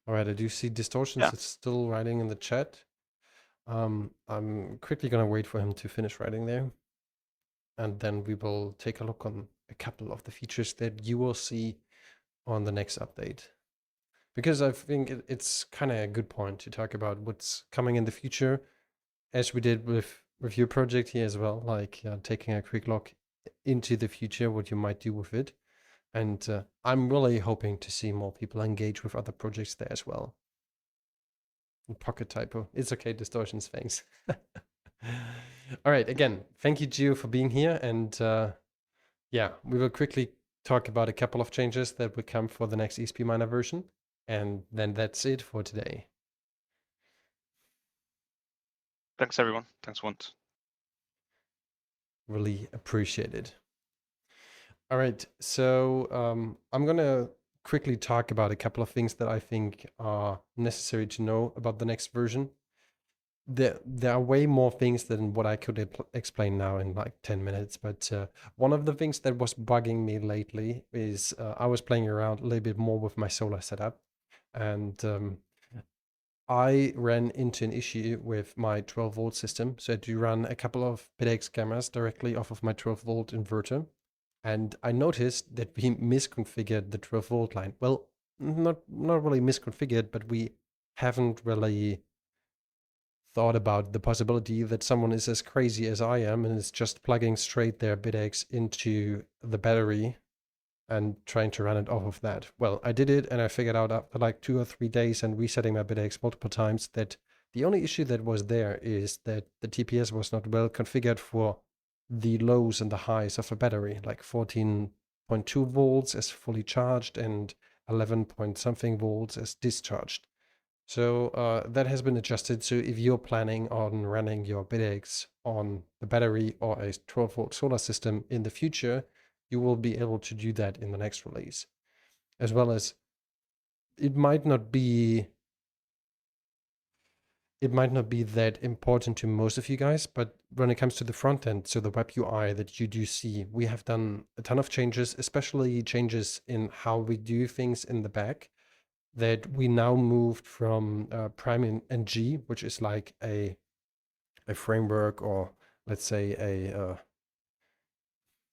All right, I do see Distortions Yeah, is still writing in the chat. I'm quickly gonna wait for him to finish writing there, and then we will take a look on a couple of the features that you will see on the next update. Because I think it's kind of a good point to talk about what's coming in the future, as we did with your project here as well, like taking a quick look into the future, what you might do with it. And I'm really hoping to see more people engage with other projects there as well. Pocket typo. It's okay, Distortions, thanks. All right, again, thank you, Gio, for being here. And yeah, we will quickly talk about a couple of changes that will come for the next esp-miner version. And then that's it for today. thanks everyone. Thanks once. Really appreciate it. All right, so I'm going to quickly talk about a couple of things that I think are necessary to know about the next version. There are way more things than what I could explain now in like 10 minutes. But one of the things that was bugging me lately is I was playing around a little bit more with my solar setup. And I ran into an issue with my 12-volt system. So I do run a couple of Bitaxe cameras directly off of my 12-volt inverter. And I noticed that we misconfigured the 12-volt line. Well, not really misconfigured, but we haven't really thought about the possibility that someone is as crazy as I am and is just plugging straight their Bitaxe into the battery and trying to run it off of that. Well, I did it, and I figured out after like 2 or 3 days and resetting my Bitaxe multiple times that the only issue that was there is that the TPS was not well configured for the lows and the highs of a battery, like 14.2 volts as fully charged and 11 point something volts as discharged. So that has been adjusted. So if you're planning on running your Bitaxe on the battery or a 12-volt solar system in the future, you will be able to do that in the next release. As well as it might not be that important to most of you guys, but when it comes to the front end, so the web UI that you do see, we have done a ton of changes, especially changes in how we do things in the back, that we now moved from Prime NG, which is like a framework, or let's say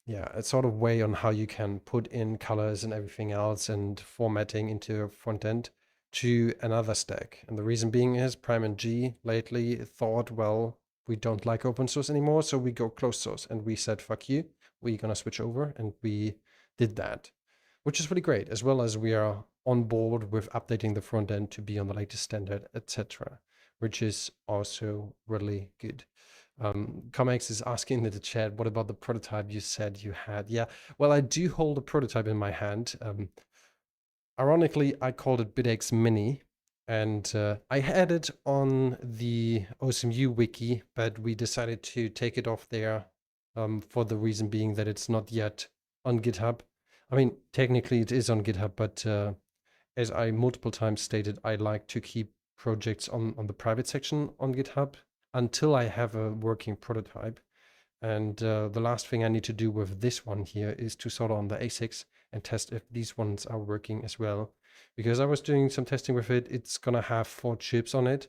yeah, a sort of way on how you can put in colors and everything else and formatting into your front end to another stack. And the reason being is Prime and G lately thought, well, we don't like open source anymore, so we go closed source. And we said, fuck you, we're gonna switch over, and we did that, which is really great, as well as we are on board with updating the front end to be on the latest standard, etc., which is also really good. Comex is asking in the chat, what about the prototype you said you had? Yeah, well, I do hold a prototype in my hand. Ironically, I called it Bitaxe Mini, and I had it on the OSMU wiki, but we decided to take it off there for the reason being that it's not yet on GitHub. I mean, technically it is on GitHub, but as I multiple times stated, I like to keep projects on the private section on GitHub until I have a working prototype. And the last thing I need to do with this one here is to solder on the ASICs and test if these ones are working as well. Because I was doing some testing with it, it's gonna have 4 chips on it,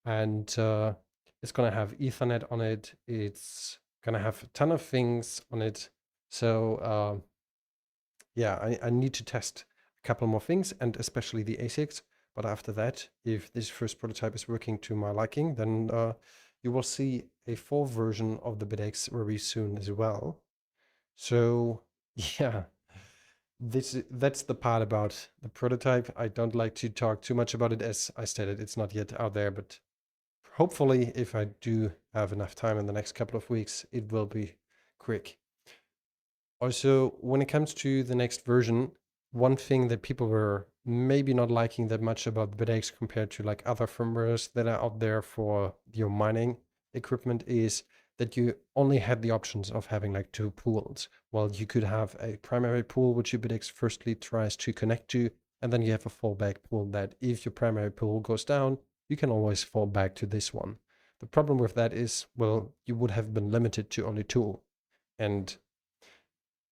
and it's gonna have Ethernet on it. It's gonna have a ton of things on it. So yeah, I need to test a couple more things, and especially the ASICs. But after that, if this first prototype is working to my liking, then you will see a full version of the Bitaxe very soon as well. So yeah, that's the part about the prototype. I don't like to talk too much about it, as I stated, it's not yet out there, but hopefully if I do have enough time in the next couple of weeks, it will be quick. Also, when it comes to the next version, one thing that people were maybe not liking that much about Bitaxe compared to like other firmwares that are out there for your mining equipment is that you only had the options of having like 2 pools. Well, you could have a primary pool, which your Bitaxe firstly tries to connect to, and then you have a fallback pool that if your primary pool goes down, you can always fall back to this one. The problem with that is, well, you would have been limited to only 2. And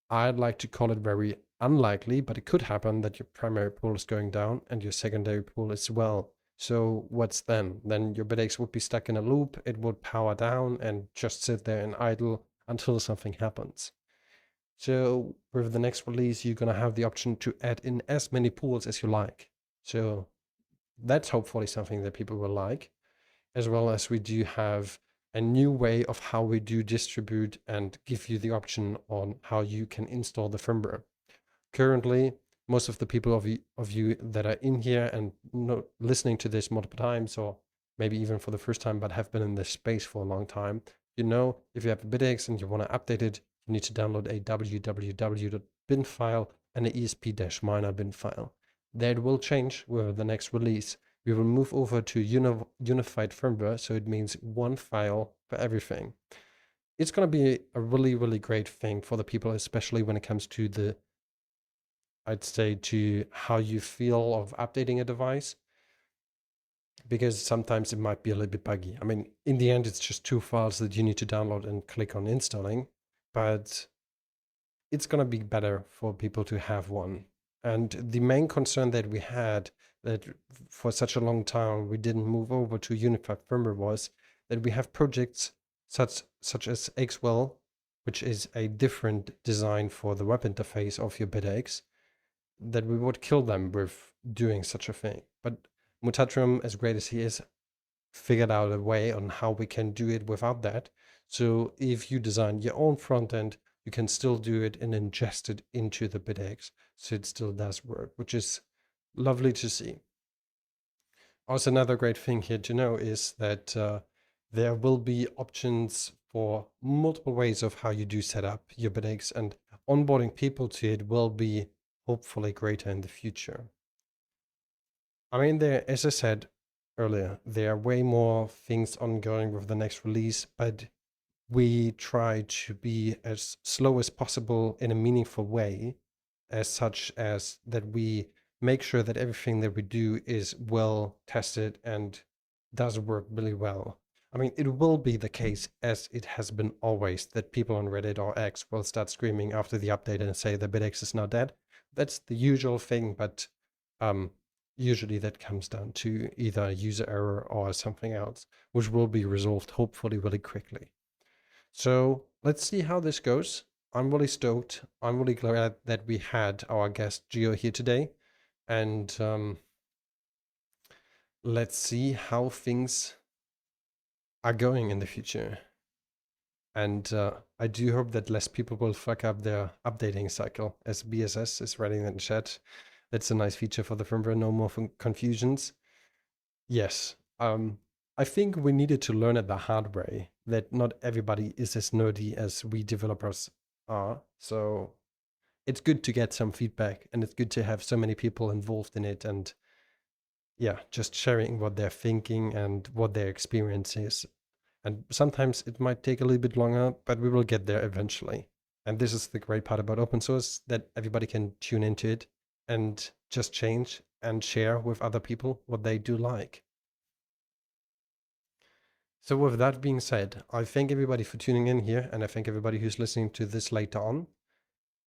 I'd like to call it very unlikely, but it could happen that your primary pool is going down and your secondary pool as well. So what's then? Then your Bitaxe would be stuck in a loop, it would power down and just sit there and idle until something happens. So with the next release, you're gonna have the option to add in as many pools as you like. So that's hopefully something that people will like, as well as we do have a new way of how we do distribute and give you the option on how you can install the firmware. Currently, most of the people of you that are in here and listening to this multiple times, or maybe even for the first time, but have been in this space for a long time, you know, if you have a Bitaxe and you want to update it, you need to download a www.bin file and an esp-miner bin file. That will change with the next release. We will move over to unified firmware, so it means one file for everything. It's going to be a really, really great thing for the people, especially when it comes to the, I'd say, to how you feel of updating a device, because sometimes it might be a little bit buggy. I mean, in the end, it's just 2 files that you need to download and click on installing, but it's going to be better for people to have one. And the main concern that we had, that for such a long time we didn't move over to unified firmware, was that we have projects such as Xwell, which is a different design for the web interface of your Bitaxe, that we would kill them with doing such a thing. But Mutatrium, as great as he is, figured out a way on how we can do it without that. So if you design your own front end, you can still do it and ingest it into the Bitaxe, so it still does work, which is lovely to see. Also, another great thing here to know is that there will be options for multiple ways of how you do set up your Bitaxe, and onboarding people to it will be hopefully greater in the future. I mean, there, as I said earlier, there are way more things ongoing with the next release, but we try to be as slow as possible in a meaningful way, as such as that we make sure that everything that we do is well tested and does work really well. I mean, it will be the case, as it has been always, that people on Reddit or X will start screaming after the update and say the Bitaxe is now dead. That's the usual thing, but usually that comes down to either a user error or something else, which will be resolved hopefully really quickly. So let's see how this goes. I'm really stoked. I'm really glad that we had our guest Gio here today. And let's see how things are going in the future. And I do hope that less people will fuck up their updating cycle, as BSS is writing in the chat. That's a nice feature for the firmware, no more confusions. Yes, I think we needed to learn it the hard way that not everybody is as nerdy as we developers are. So it's good to get some feedback, and it's good to have so many people involved in it, and yeah, just sharing what they're thinking and what their experience is. And sometimes it might take a little bit longer, but we will get there eventually. And this is the great part about open source, that everybody can tune into it and just change and share with other people what they do like. So with that being said, I thank everybody for tuning in here, and I thank everybody who's listening to this later on.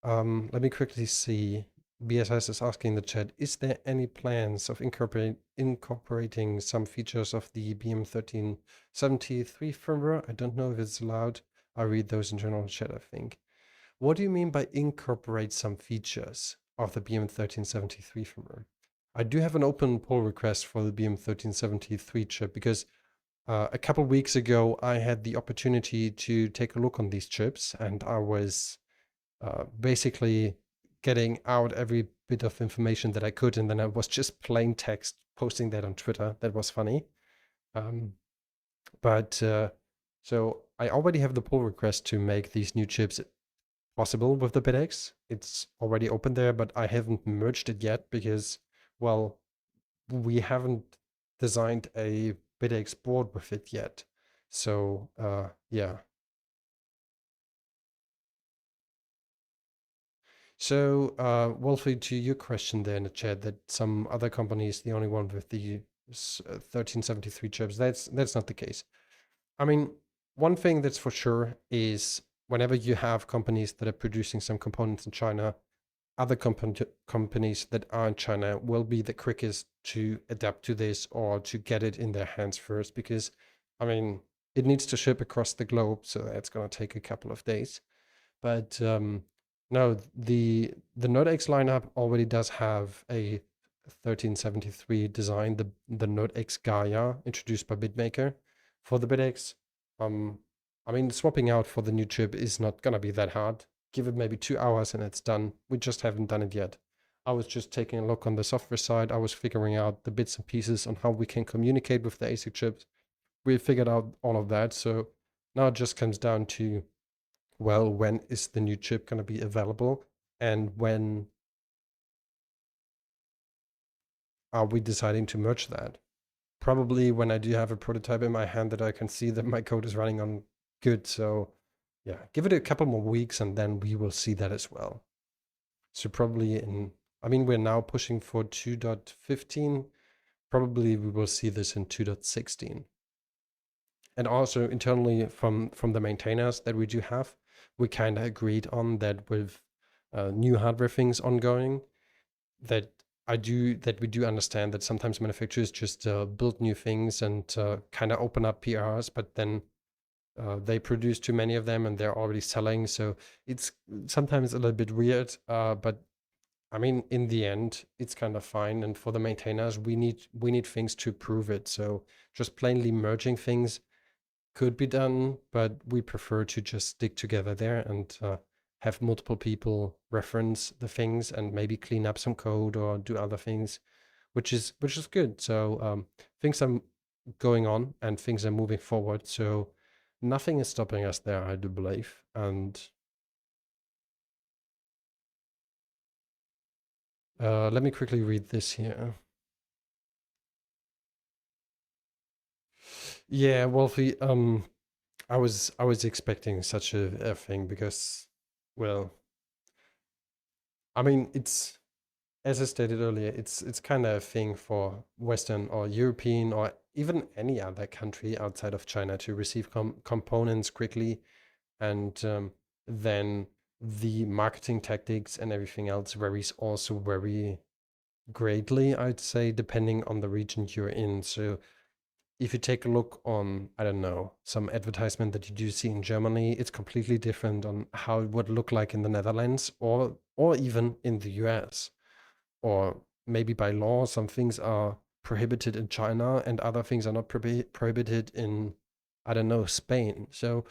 Let me quickly see. BSS is asking in the chat, is there any plans of incorporating some features of the BM1373 firmware? I don't know if it's allowed. I read those in general chat, I think. What do you mean by incorporate some features of the BM1373 firmware? I do have an open pull request for the BM1373 chip because a couple weeks ago, I had the opportunity to take a look on these chips, and I was basically getting out every bit of information that I could, and then I was just plain text posting that on Twitter. That was funny. Um, but so I already have the pull request to make these new chips possible with the Bitaxe. It's already open there, but I haven't merged it yet because, well, we haven't designed a Bitaxe board with it yet. So yeah. So Wolfie, to your question there in the chat, that some other companies the only one with the 1373 chips. That's not the case. I mean, one thing that's for sure is whenever you have companies that are producing some components in China, other companies that are in China will be the quickest to adapt to this or to get it in their hands first, because, I mean, it needs to ship across the globe, so that's going to take a couple of days. But no, the Note X lineup already does have a 1373 design, the Note X Gaia introduced by BitMaker for the BitX. I mean, swapping out for the new chip is not gonna be that hard. Give it maybe 2 hours and it's done. We just haven't done it yet. I was just taking a look on the software side. I was figuring out the bits and pieces on how we can communicate with the ASIC chips. We figured out all of that. So now it just comes down to, well, when is the new chip going to be available? And when are we deciding to merge that? Probably when I do have a prototype in my hand that I can see that my code is running on good. So yeah, give it a couple more weeks and then we will see that as well. So probably I mean, we're now pushing for 2.15. Probably we will see this in 2.16. And also internally from the maintainers that we do have, we kind of agreed on that with new hardware things ongoing, that we do understand that sometimes manufacturers just build new things and kind of open up PRs, but then they produce too many of them and they're already selling. So it's sometimes a little bit weird, but I mean, in the end, it's kind of fine. And for the maintainers, we need things to prove it. So just plainly merging things could be done, but we prefer to just stick together there and have multiple people reference the things and maybe clean up some code or do other things, which is good. So things are going on and things are moving forward. So nothing is stopping us there, I do believe. And let me quickly read this here. Yeah, Wolfie, I was expecting such a thing because, well, I mean, it's, as I stated earlier, it's kind of a thing for Western or European or even any other country outside of China to receive components quickly, and then the marketing tactics and everything else varies also very greatly, I'd say, depending on the region you're in. So if you take a look on, I don't know, some advertisement that you do see in Germany, it's completely different on how it would look like in the Netherlands or even in the US. Or maybe by law, some things are prohibited in China and other things are not prohibited in, I don't know, Spain. So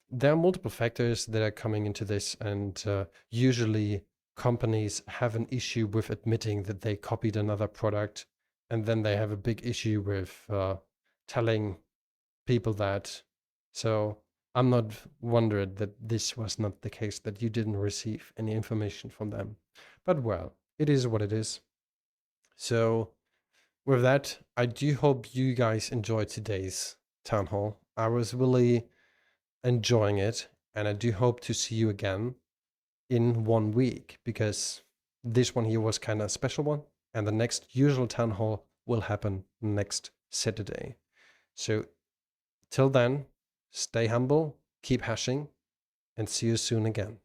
there are multiple factors that are coming into this, and usually companies have an issue with admitting that they copied another product, and then they have a big issue with telling people that. So I'm not wondering that this was not the case, that you didn't receive any information from them. But well, it is what it is. So with that, I do hope you guys enjoyed today's town hall. I was really enjoying it, and I do hope to see you again in 1 week, because this one here was kind of a special one, and the next usual town hall will happen next Saturday. So till then, stay humble, keep hashing, and see you soon again.